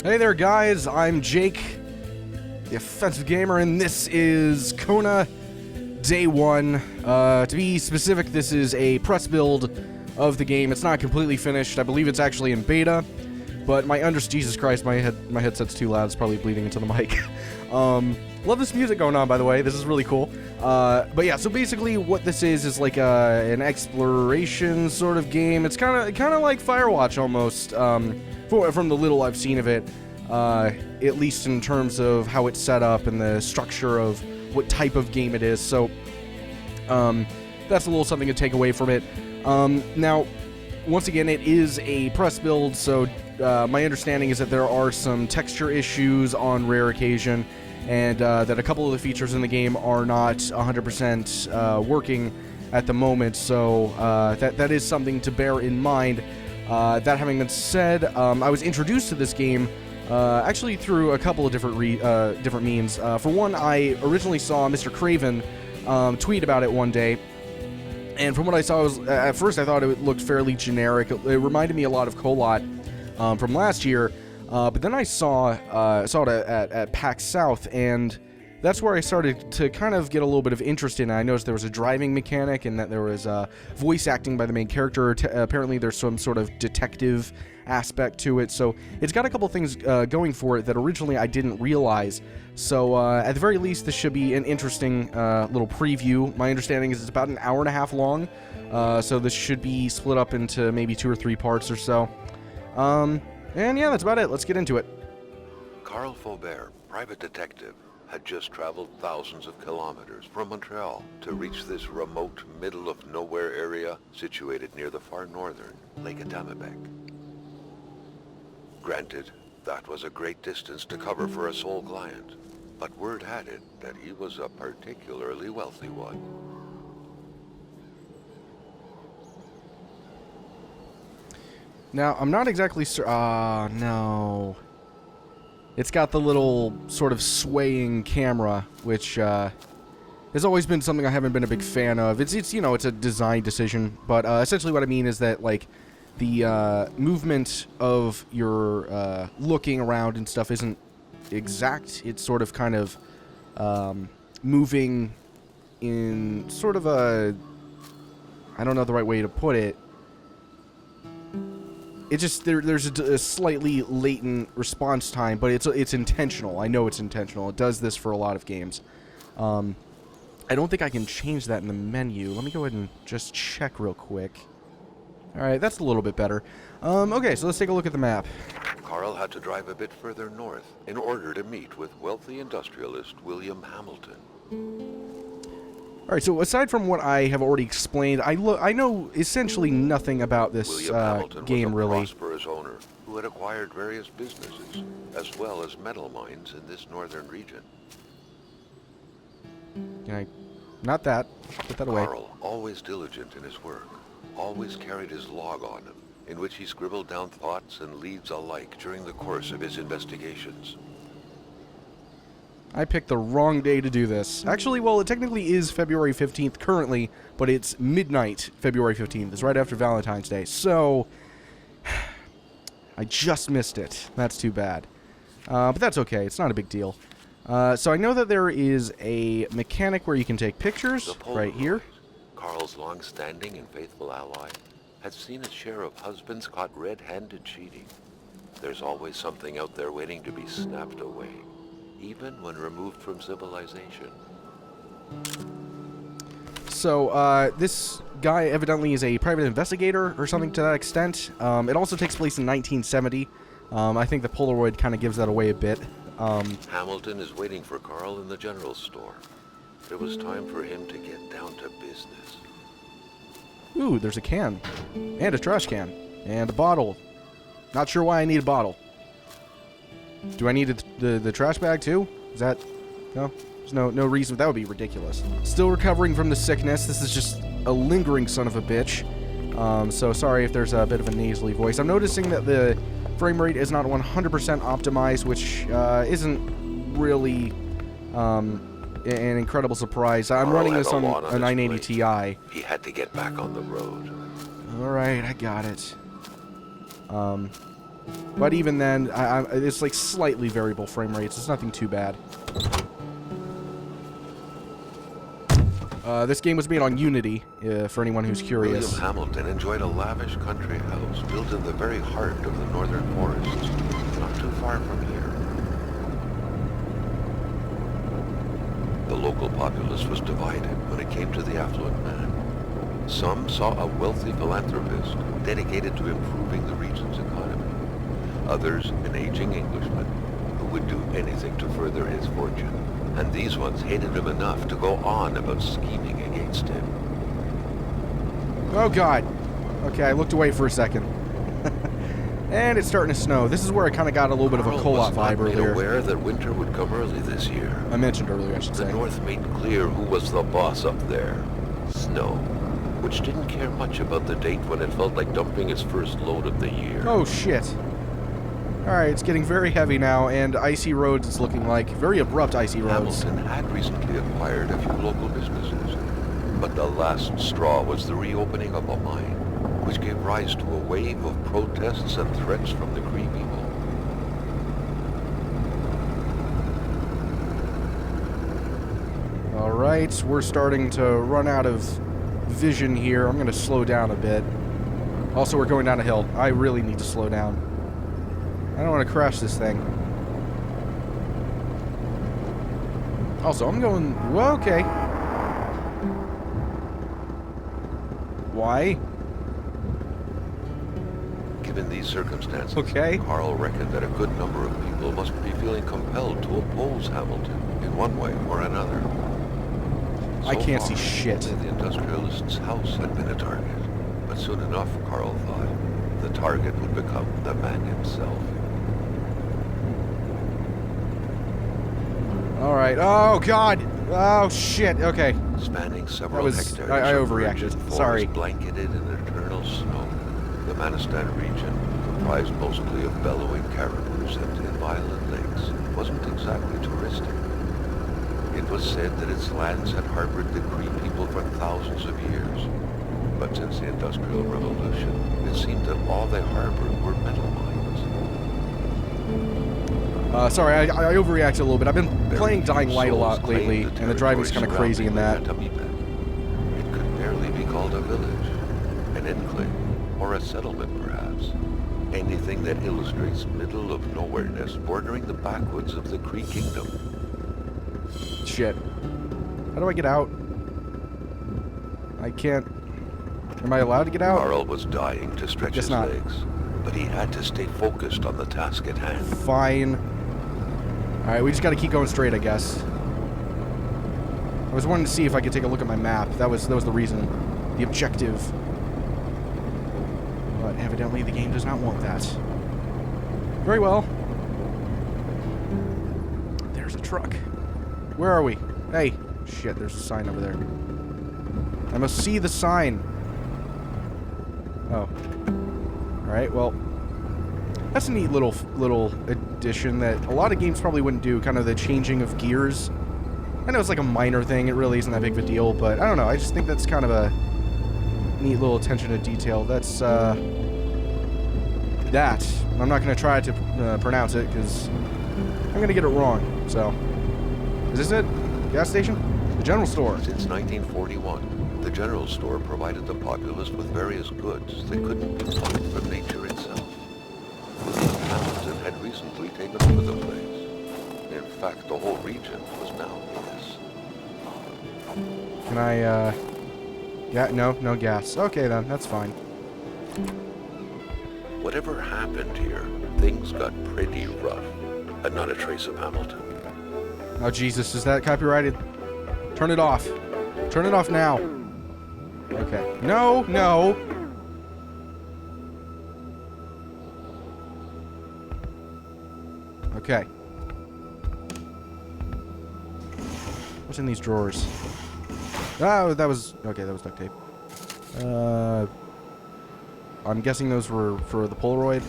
Hey there, guys. I'm Jake, the offensive gamer, and this is Kôna Day 1. To be specific, this is a press build of the game. It's not completely finished. I believe it's actually in beta, but Jesus Christ, my headset's too loud. It's probably bleeding into the mic. Love this music going on, by the way. This is really cool. But yeah, so basically what this is like an exploration sort of game. It's kind of like Firewatch almost. From the little I've seen of it, at least in terms of how it's set up and the structure of what type of game it is. So that's a little something to take away from it. Now, once again, it is a press build, so my understanding is that there are some texture issues on rare occasion, and that a couple of the features in the game are not 100% working at the moment, so that is something to bear in mind. That having been said, I was introduced to this game actually through a couple of different means. For one, I originally saw Mr. Craven tweet about it one day, and from what I saw, at first I thought it looked fairly generic. It reminded me a lot of Kolot from last year, but then I saw it at PAX South, and that's where I started to kind of get a little bit of interest in it. I noticed there was a driving mechanic and that there was voice acting by the main character. Apparently there's some sort of detective aspect to it. So it's got a couple things going for it that originally I didn't realize. So at the very least, this should be an interesting little preview. My understanding is it's about an hour and a half long. So this should be split up into maybe 2 or 3 parts or so. And yeah, that's about it. Let's get into it. Carl Faubert, private detective, had just traveled thousands of kilometers from Montreal to reach this remote, middle-of-nowhere area situated near the far northern Lake Atamipek. Granted, that was a great distance to cover for a sole client, but word had it that he was a particularly wealthy one. Now, I'm not exactly sure. No. It's got the little sort of swaying camera, which has always been something I haven't been a big fan of. It's you know, it's a design decision, but essentially what I mean is that, like, the movement of your looking around and stuff isn't exact. It's sort of kind of moving in sort of a, I don't know the right way to put it. It just there's a slightly latent response time, but it's intentional. I know it's intentional. It does this for a lot of games. I don't think I can change that in the menu. Let me go ahead and just check real quick. All right, that's a little bit better. Okay, so let's take a look at the map. Carl had to drive a bit further north in order to meet with wealthy industrialist William Hamilton. All right, so aside from what I have already explained, I know essentially nothing about this game, really. William Hamilton was a prosperous owner who had acquired various businesses, as well as metal mines in this northern region. Can I... Not that. Put that away. Carl, always diligent in his work, always carried his log on him, in which he scribbled down thoughts and leads alike during the course of his investigations. I picked the wrong day to do this. Actually, well, it technically is February 15th currently, but it's midnight February 15th. It's right after Valentine's Day. So, I just missed it. That's too bad. But that's okay. It's not a big deal. So I know that there is a mechanic where you can take pictures right here. Carl's long-standing and faithful ally had seen its share of husbands caught red-handed cheating. There's always something out there waiting to be snapped away, even when removed from civilization. So, this guy evidently is a private investigator or something to that extent. It also takes place in 1970. I think the Polaroid kind of gives that away a bit. Hamilton is waiting for Carl in the general store. It was time for him to get down to business. Ooh, there's a can. And a trash can. And a bottle. Not sure why I need a bottle. Do I need the trash bag too? Is that... No? There's no reason. That would be ridiculous. Still recovering from the sickness. This is just a lingering son of a bitch. So sorry if there's a bit of a nasally voice. I'm noticing that the frame rate is not 100% optimized, which isn't really an incredible surprise. I'm running this on a 980 Ti. He had to get back on the road. Alright, I got it. But even then, it's like slightly variable frame rates. It's nothing too bad. This game was made on Unity, for anyone who's curious. William Hamilton enjoyed a lavish country house built in the very heart of the northern forests, not too far from here. The local populace was divided when it came to the affluent man. Some saw a wealthy philanthropist dedicated to improving the region's economy. Others, an aging Englishman who would do anything to further his fortune. And these ones hated him enough to go on about scheming against him. Oh god. Okay, I looked away for a second. And it's starting to snow. This is where I kind of got a little bit of a Kôna vibe earlier. Aware that winter would come early this year. I mentioned earlier, I should say. The North made clear who was the boss up there. Snow, which didn't care much about the date when it felt like dumping its first load of the year. Oh shit. Alright, it's getting very heavy now, and icy roads it's looking like. Very abrupt icy roads. Hamilton had recently acquired a few local businesses, but the last straw was the reopening of a mine, which gave rise to a wave of protests and threats from the Cree people. Alright, we're starting to run out of vision here. I'm going to slow down a bit. Also, we're going down a hill. I really need to slow down. I don't want to crash this thing. Also, I'm going... Well, okay. Why? Given these circumstances, Okay. Carl reckoned that a good number of people must be feeling compelled to oppose Hamilton in one way or another. I can't see shit. The industrialist's house had been a target, but soon enough, Carl thought, the target would become the man himself. Alright. Oh, God. Oh, shit. Okay. Spanning several hectares, I overreacted. Sorry. Blanketed in eternal snow, the Manistan region, comprised mostly of bellowing caribous and inviolate lakes, wasn't exactly touristic. It was said that its lands had harbored the Cree people for thousands of years. But since the Industrial Revolution, it seemed that all they harbored were metal mines. Sorry, I overreacted a little bit. I've been playing Dying Light a lot lately, and the driving's kind of crazy in that. Atamipek. It could barely be called a village, an enclave, or a settlement perhaps. Anything that illustrates middle of nowhereness bordering the backwoods of the Cree kingdom. Shit. How do I get out? I can't... Am I allowed to get out? Carl was dying to stretch his legs, but he had to stay focused on the task at hand. Fine. Alright, we just gotta keep going straight, I guess. I was wanting to see if I could take a look at my map. That was the reason. The objective. But evidently the game does not want that. Very well. There's a truck. Where are we? Hey. Shit, there's a sign over there. I must see the sign. Oh. Alright, well. That's a neat little addition that a lot of games probably wouldn't do, kind of the changing of gears. I know it's like a minor thing, it really isn't that big of a deal, but I don't know, I just think that's kind of a neat little attention to detail. That's, that. I'm not going to try to pronounce it, because I'm going to get it wrong, so. Is this it? Gas station? The general store. Since 1941, the general store provided the populace with various goods that couldn't be plucked from nature itself. William Hamilton had recently taken over the place. In fact, the whole region was now his. Can I, yeah, no gas. Okay then, that's fine. Whatever happened here, things got pretty rough, and not a trace of Hamilton. Oh Jesus, is that copyrighted? Turn it off. Turn it off now. Okay. No. Okay. What's in these drawers? Oh, that was... Okay, that was duct tape. I'm guessing those were for the Polaroid.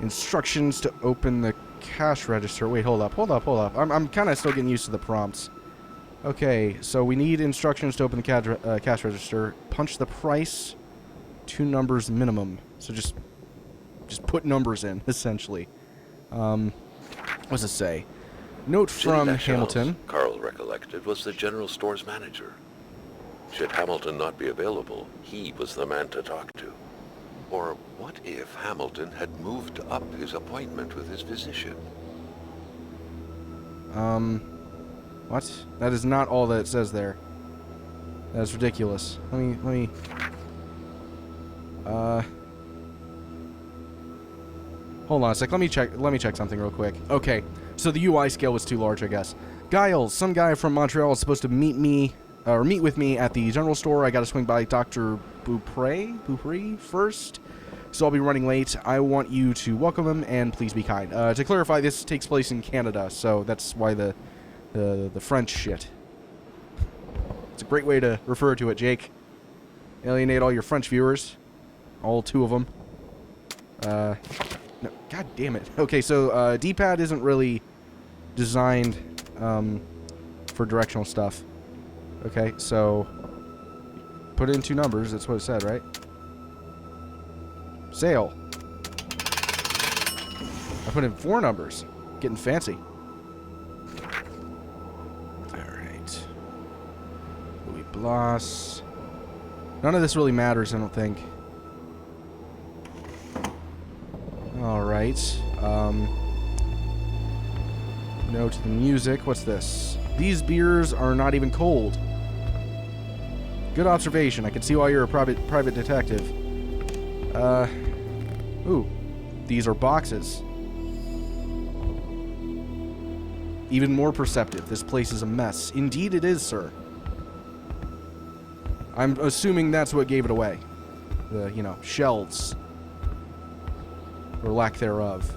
Instructions to open the cash register. Wait, hold up. I'm kind of still getting used to the prompts. Okay, so we need instructions to open the cash register. Punch the price, 2 numbers minimum. So just put numbers in, essentially. What's it say? Note from Hamilton. Carl recollected, was the general store's manager. Should Hamilton not be available, he was the man to talk to. Or what if Hamilton had moved up his appointment with his physician? What? That is not all that it says there. That's ridiculous. Let me... Hold on a sec. Let me check something real quick. Okay, so the UI scale was too large, I guess. Giles, some guy from Montreal, is supposed to meet with me at the general store. I gotta swing by Dr. Beaupré first. So I'll be running late. I want you to welcome him and please be kind. To clarify, this takes place in Canada, so that's why the French shit. It's a great way to refer to it, Jake. Alienate all your French viewers. All 2 of them. No, god damn it. Okay, so D-pad isn't really designed for directional stuff. Okay, so put in 2 numbers. That's what it said, right? Sale. I put in 4 numbers. Getting fancy. Alright. Louis Blas. None of this really matters, I don't think. Alright. No to the music. What's this? These beers are not even cold. Good observation. I can see why you're a private detective. Ooh. These are boxes. Even more perceptive. This place is a mess. Indeed it is, sir. I'm assuming that's what gave it away. The, shelves. Or lack thereof.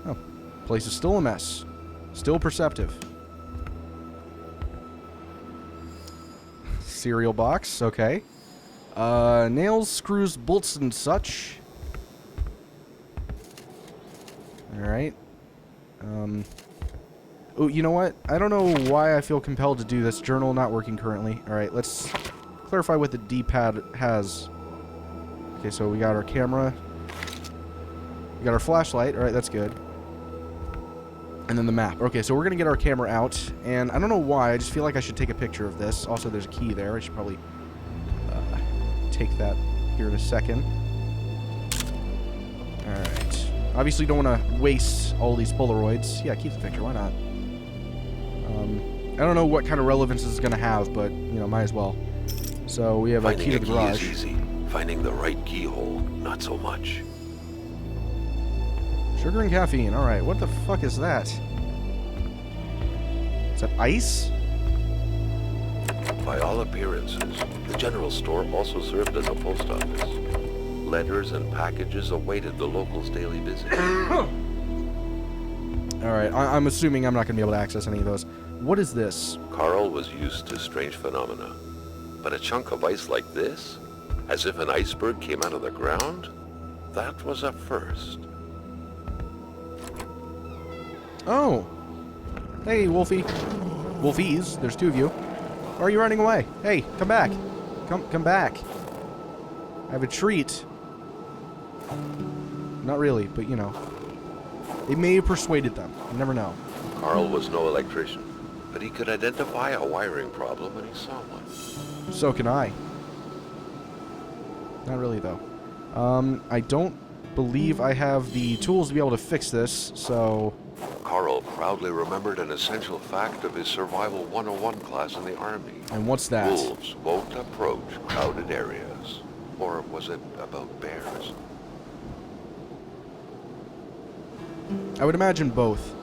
Oh. Place is still a mess. Still perceptive. Cereal box, okay. Nails, screws, bolts, and such. Alright. Oh, you know what? I don't know why I feel compelled to do this. Journal not working currently. Alright, let's clarify what the D-pad has. Okay, so we got our camera. We got our flashlight. Alright, that's good. And then the map. Okay, so we're going to get our camera out. And I don't know why. I just feel like I should take a picture of this. Also, there's a key there. I should probably take that here in a second. Alright. Obviously, don't want to waste all these Polaroids. Yeah, keep the picture. Why not? I don't know what kind of relevance this is going to have, but, might as well. So, we have a key to the garage. Finding a key is easy. Finding the right keyhole, not so much. Sugar and caffeine. Alright, what the fuck is that? Is that ice? By all appearances, the general store also served as a post office. Letters and packages awaited the locals' daily visit. Alright, I'm assuming I'm not going to be able to access any of those. What is this? Carl was used to strange phenomena. But a chunk of ice like this? As if an iceberg came out of the ground? That was a first. Oh. Hey, Wolfie. Wolfies. There's 2 of you. Why are you running away? Hey, come back. Come back. I have a treat. Not really, but They may have persuaded them. You never know. Carl was no electrician, but he could identify a wiring problem when he saw one. So can I. Not really, though. I don't believe I have the tools to be able to fix this, so... Carl proudly remembered an essential fact of his Survival 101 class in the Army. And what's that? Wolves won't approach crowded areas. Or was it about bears? I would imagine both.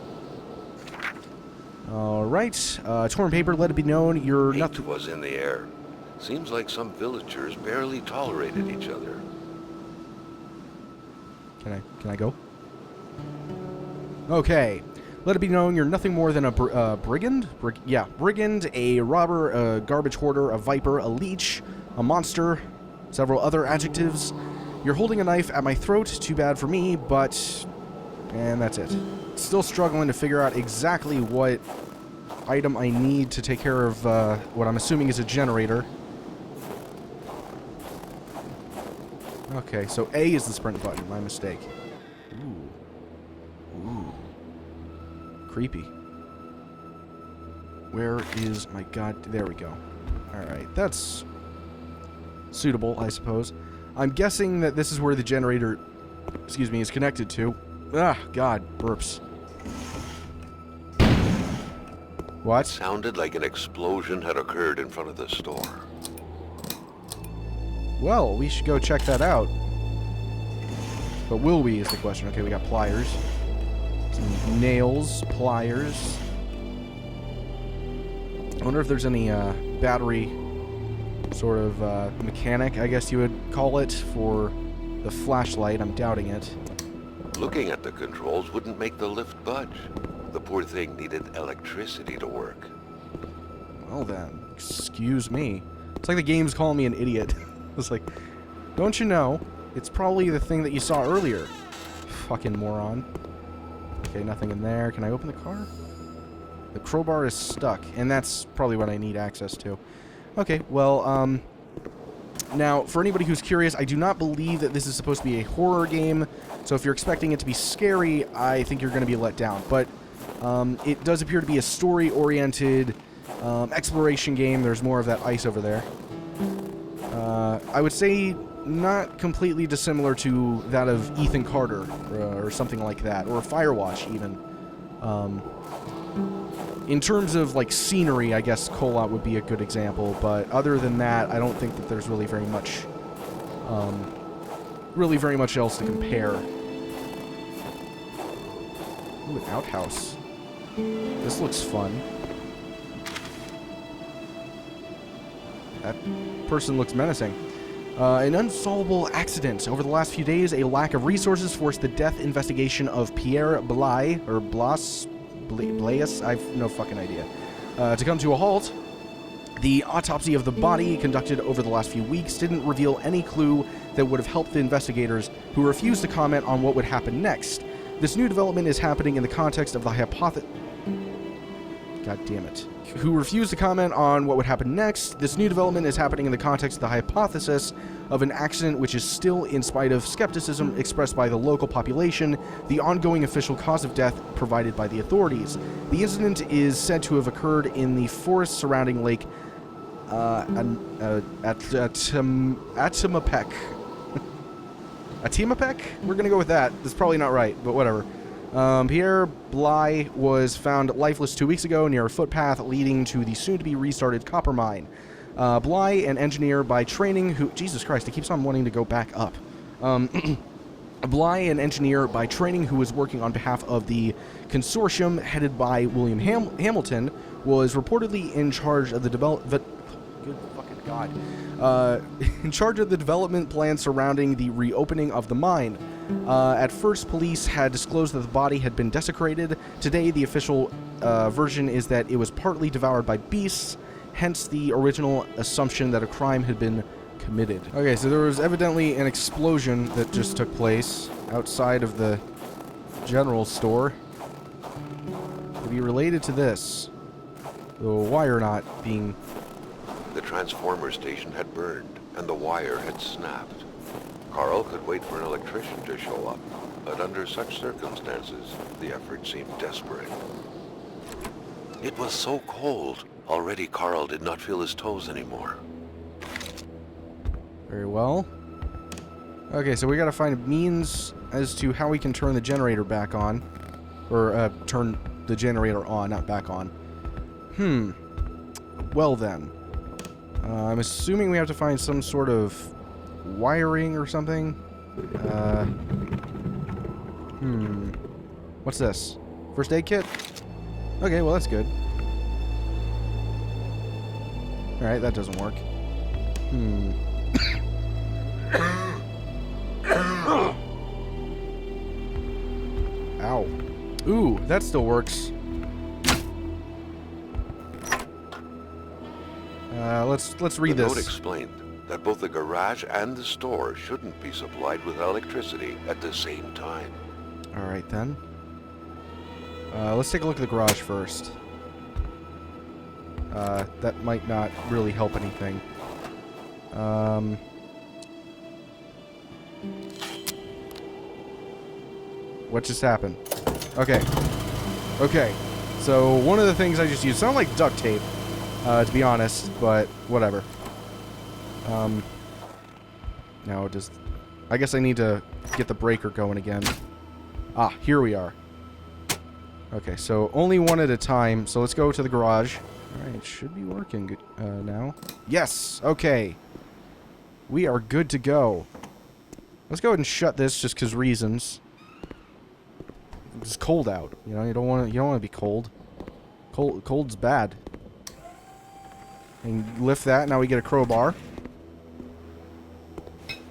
Alright. Torn paper, let it be known you're Hate not... was in the air. Seems like some villagers barely tolerated each other. Can I go? Okay. Let it be known you're nothing more than a brigand? Brigand, a robber, a garbage hoarder, a viper, a leech, a monster, several other adjectives. You're holding a knife at my throat. Too bad for me, but And that's it. Still struggling to figure out exactly what item I need to take care of what I'm assuming is a generator. Okay, so A is the sprint button. My mistake. Ooh. Ooh. Creepy. Where is my god? There we go. Alright, that's suitable, I suppose. I'm guessing that this is where the generator, excuse me, is connected to. Ah, god, burps. What? Sounded like an explosion had occurred in front of the store. Well, we should go check that out. But will we is the question. Okay, we got pliers. Some nails, pliers. I wonder if there's any battery sort of mechanic, I guess you would call it, for the flashlight. I'm doubting it. Looking at the controls wouldn't make the lift budge. The poor thing needed electricity to work. Well then, excuse me. It's like the game's calling me an idiot. It's like, don't you know? It's probably the thing that you saw earlier. Fucking moron. Okay, nothing in there. Can I open the car? The crowbar is stuck, and that's probably what I need access to. Okay, well, now, for anybody who's curious, I do not believe that this is supposed to be a horror game, so if you're expecting it to be scary, I think you're going to be let down. But it does appear to be a story-oriented exploration game. There's more of that ice over there. I would say not completely dissimilar to that of Ethan Carter, or something like that, or Firewatch, even. In terms of, like, scenery, I guess Kôna would be a good example, but other than that, I don't think that there's really very much else to compare. Ooh, an outhouse. This looks fun. That person looks menacing. An unsolvable accident. Over the last few days, a lack of resources forced the death investigation of Pierre Blais, or Blas... Blais? I've no fucking idea. To come to a halt. The autopsy of the body conducted over the last few weeks didn't reveal any clue that would have helped the investigators, who refused to comment on what would happen next. This new development is happening in the context of the hypothesis... God damn it. Who refused to comment on what would happen next. This new development is happening in the context of the hypothesis of an accident which is still, in spite of skepticism expressed by the local population, the ongoing official cause of death provided by the authorities. The incident is said to have occurred in the forest surrounding Lake Atamipek. Atamipek? We're gonna go with that. That's probably not right, but whatever. Pierre Blais was found lifeless 2 weeks ago near a footpath leading to the soon-to-be restarted copper mine. Blais, an engineer by training who... Jesus Christ, it keeps on wanting to go back up. Blais, an engineer by training who was working on behalf of the consortium headed by William Hamilton, was reportedly in charge of the development... Good fucking God. In charge of the development plan surrounding the reopening of the mine. At first, police had disclosed that the body had been desecrated. Today, the official version is that it was partly devoured by beasts, hence the original assumption that a crime had been committed. Okay, so there was evidently an explosion that just took place outside of the general store. To be related to this, the wire not being... The transformer station had burned, and the wire had snapped. Carl could wait for an electrician to show up, but under such circumstances, the effort seemed desperate. It was so cold. Already Carl did not feel his toes anymore. Very well. Okay, so we gotta find a means as to how we can turn the generator back on. Or, turn the generator on, not back on. Well then. I'm assuming we have to find some sort of wiring or something. What's this? First aid kit? Okay, well that's good. Alright, that doesn't work. Ow. Ooh, that still works. Let's read this. The note explained that both the garage and the store shouldn't be supplied with electricity at the same time. Alright, then. Let's take a look at the garage first. That might not really help anything. What just happened? Okay. Okay. So, one of the things I just used sounded like duct tape, to be honest, but whatever. Now, I guess I need to get the breaker going again. Ah, here we are. Okay, so only one at a time. So let's go to the garage. Alright, it should be working now. Yes! Okay. We are good to go. Let's go ahead and shut this just because reasons. It's cold out. You know, you don't want to be cold. Cold's bad. And lift that, now we get a crowbar.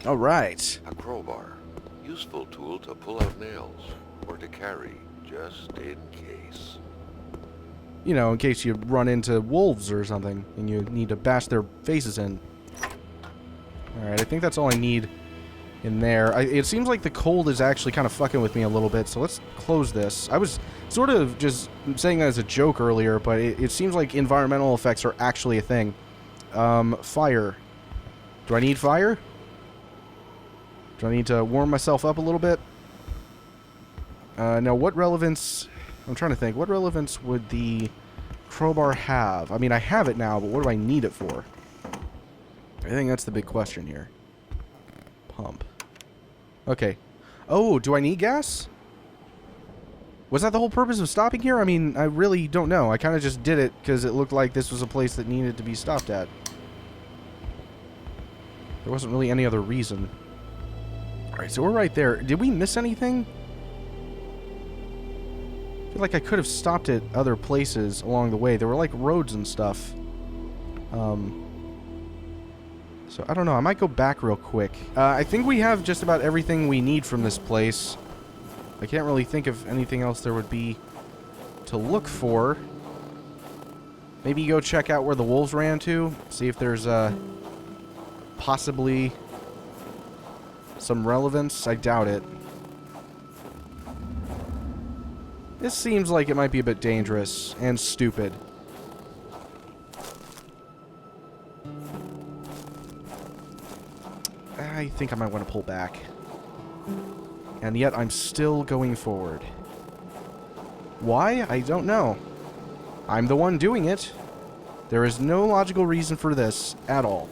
Alright. A crowbar. Useful tool to pull out nails or to carry, just in case. You know, in case you run into wolves or something and you need to bash their faces in. Alright, I think that's all I need in there. It seems like the cold is actually kind of fucking with me a little bit, so let's close this. I was sort of just saying that as a joke earlier, but it seems like environmental effects are actually a thing. Fire. Do I need fire? Do I need to warm myself up a little bit? Now, what relevance... I'm trying to think. What relevance would the crowbar have? I mean, I have it now, but what do I need it for? I think that's the big question here. Pump. Okay. Oh, do I need gas? Was that the whole purpose of stopping here? I mean, I really don't know. I kind of just did it because it looked like this was a place that needed to be stopped at. There wasn't really any other reason. Alright, so we're right there. Did we miss anything? I feel like I could have stopped at other places along the way. There were like roads and stuff. So I don't know. I might go back real quick. I think we have just about everything we need from this place. I can't really think of anything else there would be to look for. Maybe go check out where the wolves ran to. See if there's possibly some relevance. I doubt it. This seems like it might be a bit dangerous and stupid. I think I might want to pull back. And yet I'm still going forward. Why? I don't know. I'm the one doing it. There is no logical reason for this at all.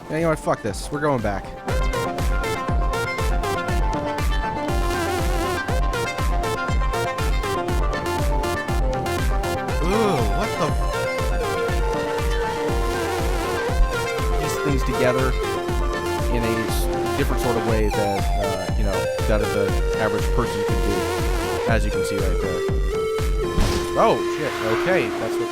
Yeah, you know what? Fuck this. We're going back. Things together in a different sort of way that, you know, that the average person can do, as you can see right there. Oh, shit. Okay, that's what...